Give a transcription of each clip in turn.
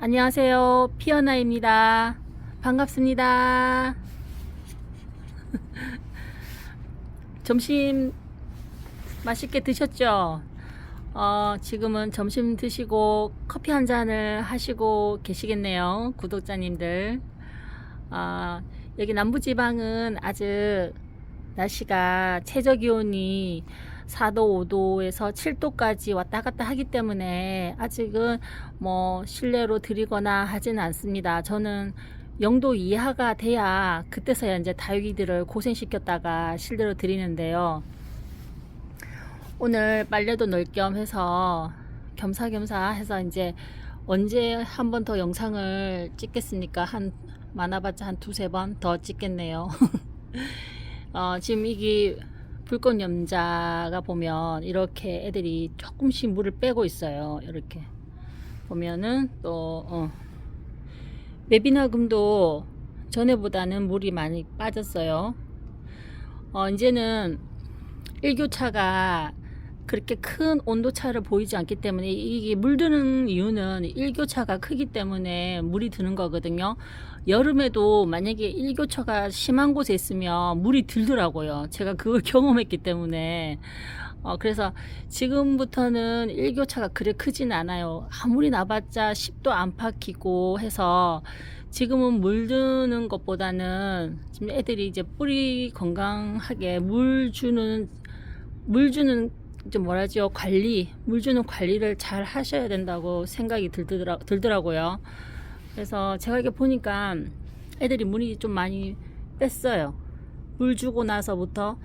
안녕하세요. 피어나입니다. 반갑습니다. 점심 맛있게 드셨죠? 지금은 점심 드시고 커피 한 잔을 하시고 계시겠네요. 구독자님들. 여기 남부지방은 아직 날씨가 최저기온이 4도, 5도에서 7도까지 왔다 갔다 하기 때문에 아직은 뭐 실내로 들이거나 하지는 않습니다. 저는 0도 이하가 돼야 그때서야 이제 다육이들을 고생시켰다가 실내로 들이는데요. 오늘 빨래도 넣을 겸 해서 겸사겸사 해서 이제 언제 한 번 더 영상을 찍겠습니까? 많아봤자 한 두세 번 더 찍겠네요. 지금 이게 불꽃염자가 보면 이렇게 애들이 조금씩 물을 빼고 있어요. 이렇게 보면은 또 맵이나금도 전에보다는 물이 많이 빠졌어요. 이제는 일교차가 그렇게 큰 온도차를 보이지 않기 때문에, 이게 물드는 이유는 일교차가 크기 때문에 물이 드는 거거든요. 여름에도 만약에 일교차가 심한 곳에 있으면 물이 들더라고요. 제가 그걸 경험했기 때문에. 그래서 지금부터는 일교차가 그래 크진 않아요. 아무리 나봤자 10도 안팎이고 해서 지금은 물드는 것보다는 지금 애들이 이제 뿌리 건강하게 물 주는 좀 뭐라죠, 물 주는 관리를 잘 하셔야 된다고 생각이 들더라고요. 그래서 제가 이렇게 보니까 애들이 물이 좀 많이 뺐어요. 물 주고 나서부터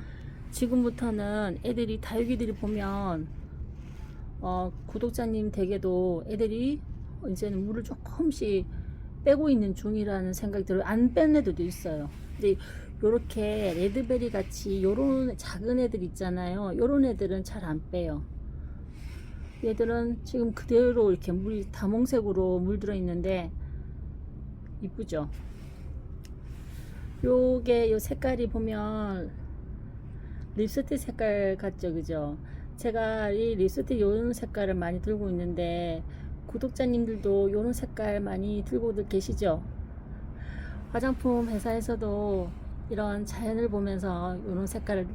지금부터는 애들이 다육이들이 보면 구독자님 댁에도 애들이 이제는 물을 조금씩 빼고 있는 중이라는 생각이 들어요. 안 뺀 애들도 있어요. 근데 요렇게 레드베리 같이 요런 작은 애들 있잖아요. 요런 애들은 잘 안 빼요. 얘들은 지금 그대로 이렇게 물이 다몽색으로 물들어 있는데 이쁘죠? 요게 요 색깔이 보면 립스틱 색깔 같죠, 그죠? 제가 이 립스틱 요런 색깔을 많이 들고 있는데 구독자님들도 요런 색깔 많이 들고들 계시죠? 화장품 회사에서도 이런 자연을 보면서 이런 색깔을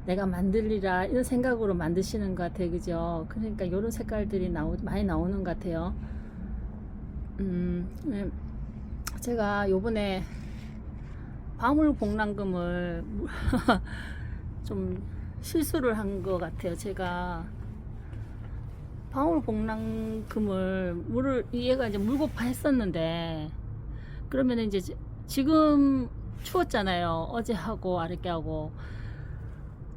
내가 만들리라 이런 생각으로 만드시는 것 같아요, 그죠? 그러니까 이런 색깔들이 많이 나오는 것 같아요. 제가 요번에 방울복랑금을 좀 실수를 한 것 같아요. 제가 방울복랑금을 얘가 이제 물고파 했었는데, 그러면 이제 지금 추웠잖아요. 어제 하고 아랫게 하고.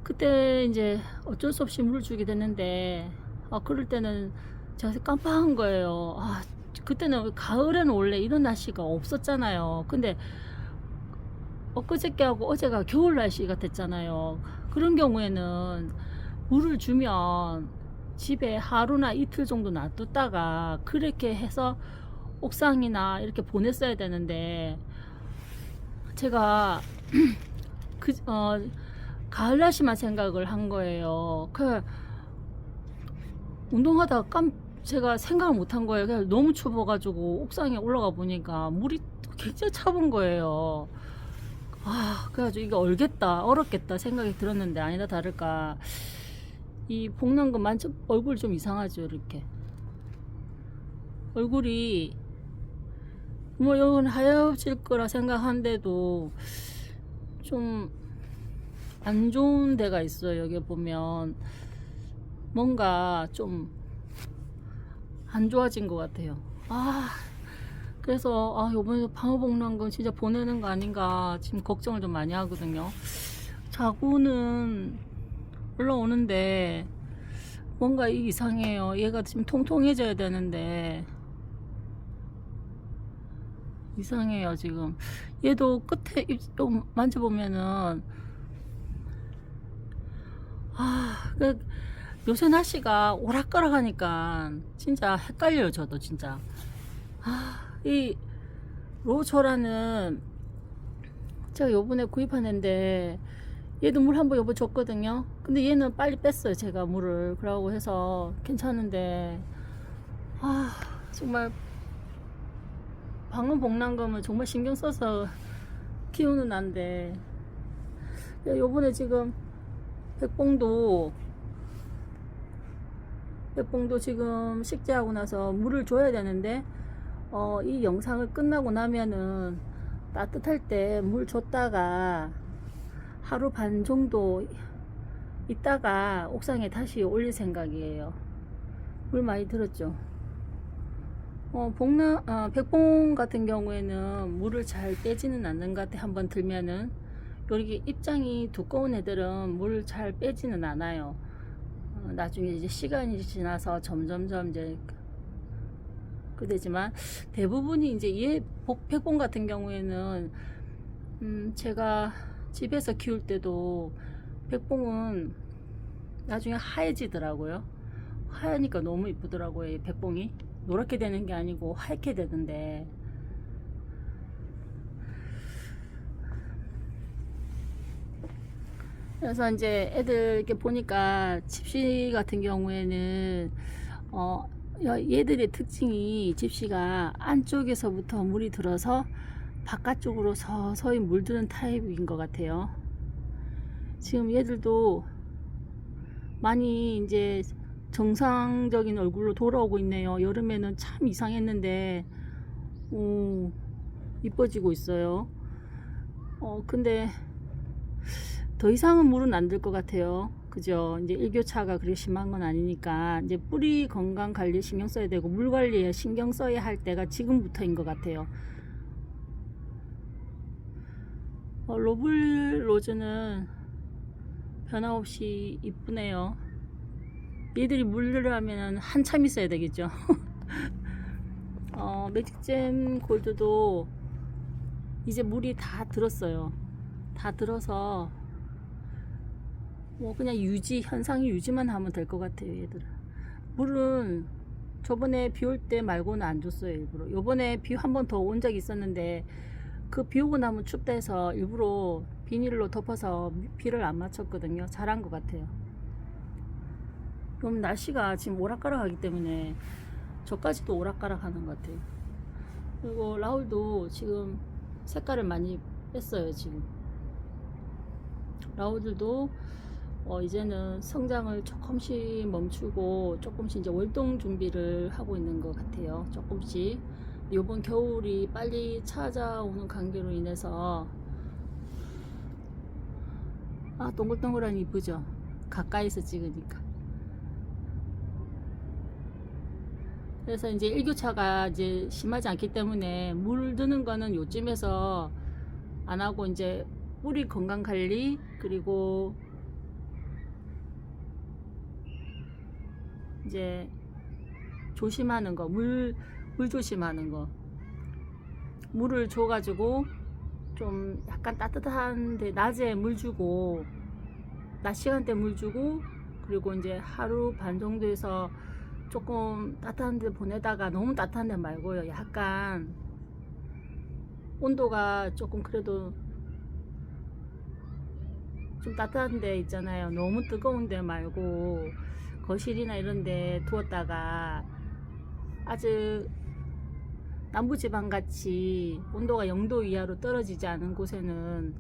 그때 이제 어쩔 수 없이 물을 주게 됐는데, 그럴 때는 제가 깜빡한 거예요. 그때는 가을에는 원래 이런 날씨가 없었잖아요. 근데 엊그저께 하고 어제가 겨울 날씨가 됐잖아요. 그런 경우에는 물을 주면 집에 하루나 이틀 정도 놔뒀다가 그렇게 해서 옥상이나 이렇게 보냈어야 되는데, 제가 가을 날씨만 생각을 한 거예요. 운동하다가 제가 생각을 못 한 거예요. 그냥 너무 추워가지고 옥상에 올라가 보니까 물이 굉장히 차분 거예요. 그래가지고 이게 얼었겠다 생각이 들었는데, 아니다 다를까 이 복랑금 얼굴 좀 이상하죠. 이렇게 얼굴이 뭐 이건 하얘질 거라 생각하는데도 좀 안 좋은 데가 있어요. 여기 보면 뭔가 좀 안 좋아진 것 같아요. 그래서 요번에 방어복랑금 진짜 보내는 거 아닌가 지금 걱정을 좀 많이 하거든요. 자구는 올라오는데 뭔가 이상해요. 얘가 지금 통통해져야 되는데 이상해요. 지금 얘도 끝에 좀 만져보면은 요새 날씨가 오락가락 하니까 진짜 헷갈려요. 저도 진짜 이 로초라는 제가 요번에 구입한 애인데 얘도 물 한번 요번 줬거든요. 근데 얘는 빨리 뺐어요. 제가 물을 그러고 해서 괜찮은데 정말 방어 복랑금은 정말 신경 써서 키우는 난데, 요번에 지금 백봉도 지금 식재하고 나서 물을 줘야 되는데, 이 영상을 끝나고 나면은 따뜻할 때 물 줬다가 하루 반 정도 있다가 옥상에 다시 올릴 생각이에요. 물 많이 들었죠. 백봉 같은 경우에는 물을 잘 빼지는 않는 것 같아. 한번 들면은 여기 입장이 두꺼운 애들은 물을 잘 빼지는 않아요. 나중에 이제 시간이 지나서 점점점 이제 그되지만 대부분이 이제 백봉 같은 경우에는 제가 집에서 키울 때도 백봉은 나중에 하얘지더라고요. 하얘니까 너무 이쁘더라고요. 이 백봉이 노랗게 되는 게 아니고 하얗게 되던데, 그래서 이제 애들 이렇게 보니까 집시 같은 경우에는 얘들의 특징이 집시가 안쪽에서부터 물이 들어서 바깥쪽으로 서서히 물드는 타입인 것 같아요. 지금 얘들도 많이 이제 정상적인 얼굴로 돌아오고 있네요. 여름에는 참 이상했는데 이뻐지고 있어요. 근데 더 이상은 물은 안 들 것 같아요. 그죠? 이제 일교차가 그렇게 심한 건 아니니까 이제 뿌리 건강 관리에 신경 써야 되고 물 관리에 신경 써야 할 때가 지금부터인 것 같아요. 로블 로즈는 변함없이 이쁘네요. 얘들이 물르려면 한참 있어야 되겠죠. 매직잼 골드도 이제 물이 다 들었어요. 다 들어서 뭐 그냥 현상이 유지만 하면 될 것 같아요. 얘들은 물은 저번에 비 올 때 말고는 안 줬어요. 일부러 요번에 비 한 번 더 온 적이 있었는데 그 비 오고 나면 춥다 해서 일부러 비닐로 덮어서 비를 안 맞췄거든요. 잘한 것 같아요. 그럼 날씨가 지금 오락가락하기 때문에 저까지도 오락가락하는 것 같아요. 그리고 라울도 지금 색깔을 많이 뺐어요. 지금 라울들도 이제는 성장을 조금씩 멈추고 조금씩 이제 월동 준비를 하고 있는 것 같아요. 조금씩 이번 겨울이 빨리 찾아오는 관계로 인해서 동글동글하니 이쁘죠. 가까이서 찍으니까. 그래서 이제 일교차가 이제 심하지 않기 때문에 물 드는 거는 요쯤에서 안 하고 이제 뿌리 건강 관리 그리고 이제 조심하는 거, 물 조심하는 거. 물을 줘가지고 좀 약간 따뜻한데 낮에 물 주고 낮 시간대 물 주고 그리고 이제 하루 반 정도에서 조금 따뜻한 데 보내다가 너무 따뜻한 데 말고요. 약간 온도가 조금 그래도 좀 따뜻한 데 있잖아요. 너무 뜨거운 데 말고 거실이나 이런 데 두었다가 아주 남부지방 같이 온도가 0도 이하로 떨어지지 않은 곳에는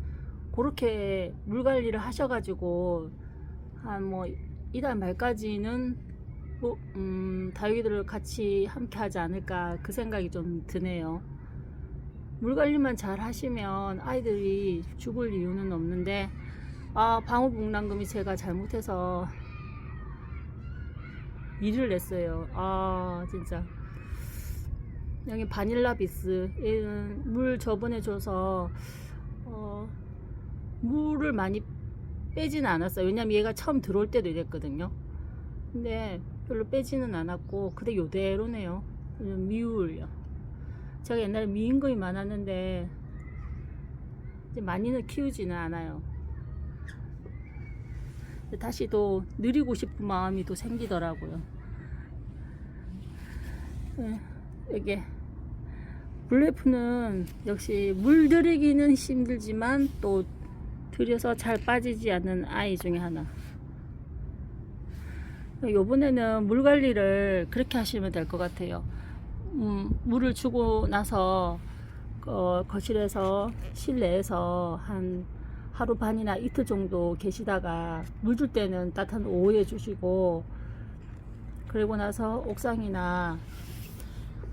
그렇게 물 관리를 하셔가지고 한 뭐 이달 말까지는 다육이들을 같이 함께 하지 않을까 그 생각이 좀 드네요. 물 관리만 잘 하시면 아이들이 죽을 이유는 없는데 방울복랑금이 제가 잘못해서 일을 냈어요. 진짜 여기 바닐라 비스 얘는 물 저번에 줘서 물을 많이 빼지는 않았어요. 왜냐면 얘가 처음 들어올 때도 이랬거든요. 근데 별로 빼지는 않았고 근데 요대로네요. 미울요. 제가 옛날에 미인 거이 많았는데 이제 많이는 키우지는 않아요. 다시 또 느리고 싶은 마음이 또 생기더라고요. 이게 블루에프는 역시 물 들이기는 힘들지만 또 들여서 잘 빠지지 않는 아이 중에 하나. 요번에는 물 관리를 그렇게 하시면 될 것 같아요. 물을 주고 나서 거실에서 실내에서 한 하루 반이나 이틀 정도 계시다가 물 줄 때는 따뜻한 오후에 주시고, 그리고 나서 옥상이나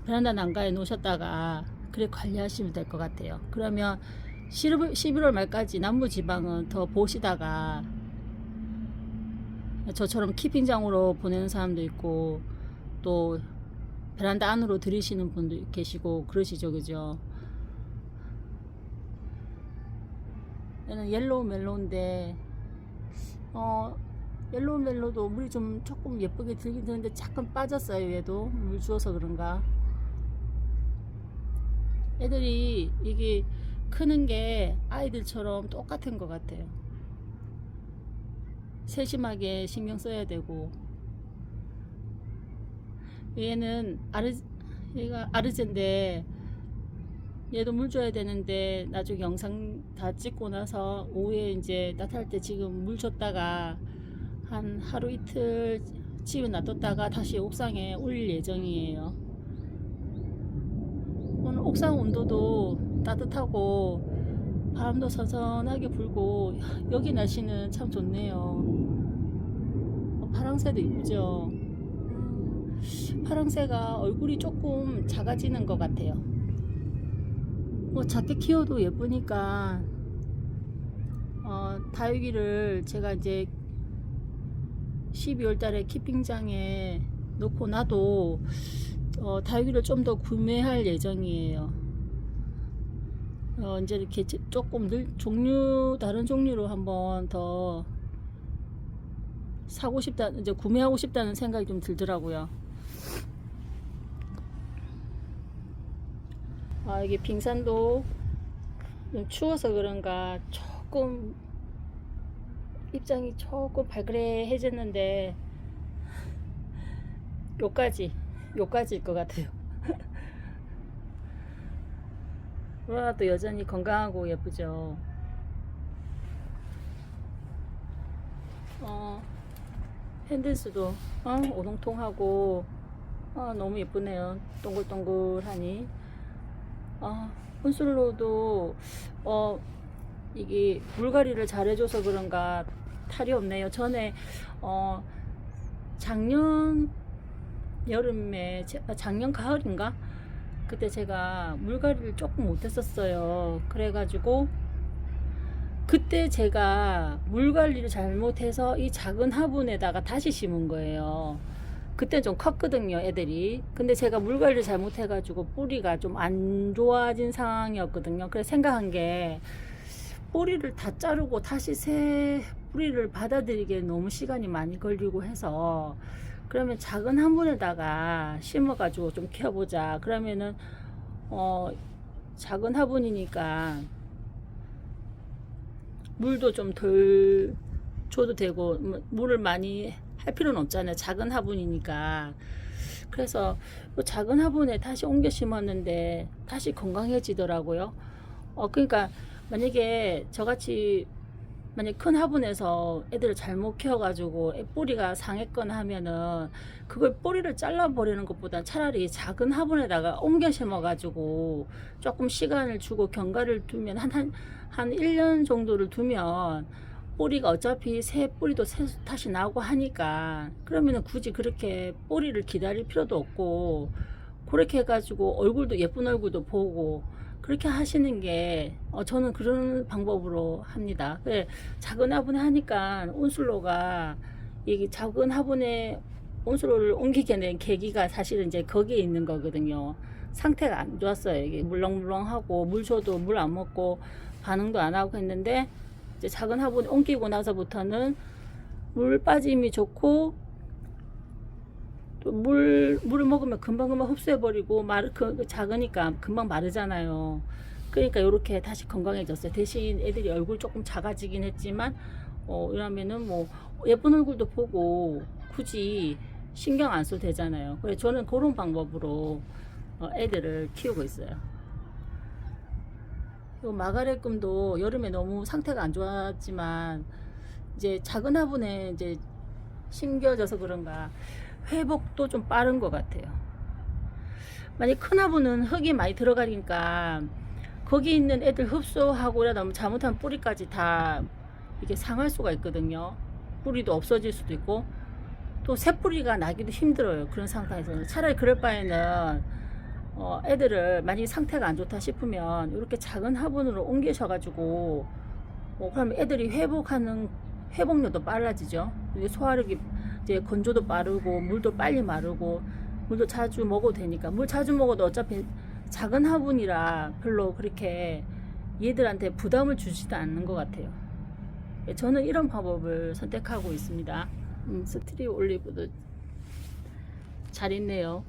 베란다 난간에 놓으셨다가 그래 관리하시면 될 것 같아요. 그러면 11월 말까지 남부지방은 더 보시다가 저처럼 키핑장으로 보내는 사람도 있고 또 베란다 안으로 들이시는 분도 계시고 그러시죠, 그죠? 얘는 옐로우 멜로인데 옐로우 멜로도 물이 좀 조금 예쁘게 들긴 드는데 잠깐 빠졌어요. 얘도 물 주어서 그런가. 애들이 이게 크는 게 아이들처럼 똑같은 것 같아요. 세심하게 신경 써야 되고. 얘는 얘가 아르제인데 얘도 물 줘야 되는데 나중에 영상 다 찍고 나서 오후에 이제 따뜻할 때 지금 물 줬다가 한 하루 이틀 집에 놔뒀다가 다시 옥상에 올릴 예정이에요. 오늘 옥상 온도도 따뜻하고 바람도 선선하게 불고 여기 날씨는 참 좋네요. 파랑새도 이쁘죠. 파랑새가 얼굴이 조금 작아지는 것 같아요. 뭐 작게 키워도 예쁘니까 다육이를 제가 이제 12월 달에 키핑장에 놓고 나도 다육이를 좀 더 구매할 예정이에요. 이제 이렇게 조금 다른 종류로 한번 더 사고 싶다, 이제 구매하고 싶다는 생각이 좀 들더라고요. 이게 빙산도 좀 추워서 그런가 조금 입장이 조금 발그레해졌는데 요까지일 것 같아요. 그러나 또 여전히 건강하고 예쁘죠. 핸드스도 오동통하고 너무 예쁘네요. 동글동글하니. 혼술로도 이게 물갈이를 잘해줘서 그런가 탈이 없네요. 전에 작년 여름에 작년 가을인가 그때 제가 물갈이를 조금 못했었어요. 그래가지고 그때 제가 물관리를 잘못해서 이 작은 화분에다가 다시 심은 거예요. 그때 좀 컸거든요, 애들이. 근데 제가 물관리를 잘못해가지고 뿌리가 좀 안 좋아진 상황이었거든요. 그래서 생각한 게 뿌리를 다 자르고 다시 새 뿌리를 받아들이기에 너무 시간이 많이 걸리고 해서 그러면 작은 화분에다가 심어가지고 좀 키워보자. 그러면은 작은 화분이니까 물도 좀 덜 줘도 되고 물을 많이 할 필요는 없잖아요. 작은 화분이니까. 그래서 작은 화분에 다시 옮겨 심었는데 다시 건강해지더라고요. 그러니까 만약에 저같이 만약 큰 화분에서 애들을 잘못 키워가지고 뿌리가 상했거나 하면은 그걸 뿌리를 잘라버리는 것보다 차라리 작은 화분에다가 옮겨 심어가지고 조금 시간을 주고 경과를 두면 한 1년 정도를 두면 뿌리가 어차피 새 뿌리도 다시 나오고 하니까 그러면은 굳이 그렇게 뿌리를 기다릴 필요도 없고 그렇게 해가지고 얼굴도 예쁜 얼굴도 보고 그렇게 하시는 게 저는 그런 방법으로 합니다. 작은 화분에 하니까 온슬로가 이 작은 화분에 온슬로를 옮기게 된 계기가 사실은 이제 거기에 있는 거거든요. 상태가 안 좋았어요. 이게 물렁물렁하고 물 줘도 물 안 먹고 반응도 안 하고 했는데 이제 작은 화분에 옮기고 나서부터는 물 빠짐이 좋고 또 물을 먹으면 금방금방 흡수해버리고 작으니까 금방 마르잖아요. 그러니까 이렇게 다시 건강해졌어요. 대신 애들이 얼굴 조금 작아지긴 했지만 이러면은 뭐 예쁜 얼굴도 보고 굳이 신경 안 써도 되잖아요. 그래서 저는 그런 방법으로 애들을 키우고 있어요. 요 마가렛금도 여름에 너무 상태가 안 좋았지만 이제 작은 화분에 이제 심겨져서 그런가 회복도 좀 빠른 것 같아요. 만약 큰 화분은 흙이 많이 들어가니까 거기 있는 애들 흡수하고라도 뭐 잘못하면 뿌리까지 다 이게 상할 수가 있거든요. 뿌리도 없어질 수도 있고 또 새 뿌리가 나기도 힘들어요. 그런 상태에서는 차라리 그럴 바에는 애들을 만약 상태가 안 좋다 싶으면 이렇게 작은 화분으로 옮기셔가지고 그러면 애들이 회복력도 빨라지죠. 이게 소화력이 이제 건조도 빠르고 물도 빨리 마르고 물도 자주 먹어도 되니까 물 자주 먹어도 어차피 작은 화분이라 별로 그렇게 얘들한테 부담을 주지도 않는 것 같아요. 저는 이런 방법을 선택하고 있습니다. 스트리 올리브도 잘 있네요.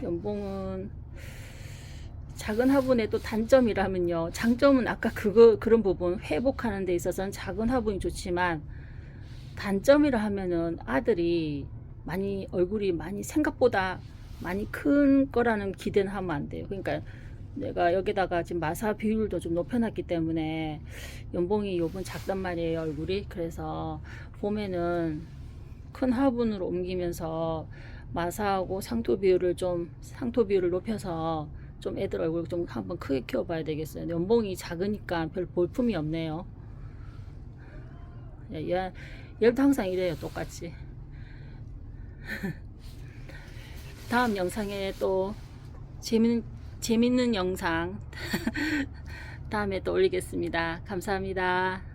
연봉은 작은 화분의 또 단점이라면요. 장점은 아까 그런 부분 회복하는 데 있어서는 작은 화분이 좋지만 단점이라 하면은 아들이 얼굴이 많이 생각보다 많이 큰 거라는 기대는 하면 안 돼요. 그러니까 내가 여기다가 지금 마사 비율도 좀 높여놨기 때문에 연봉이 요번 작단 말이에요, 얼굴이. 그래서 봄에는 큰 화분으로 옮기면서 마사하고 상토 비율을 높여서 좀 애들 얼굴 좀 한번 크게 키워봐야 되겠어요. 연봉이 작으니까 별 볼품이 없네요. 얘도 항상 이래요, 똑같이. 다음 영상에 또 재밌는 영상 다음에 또 올리겠습니다. 감사합니다.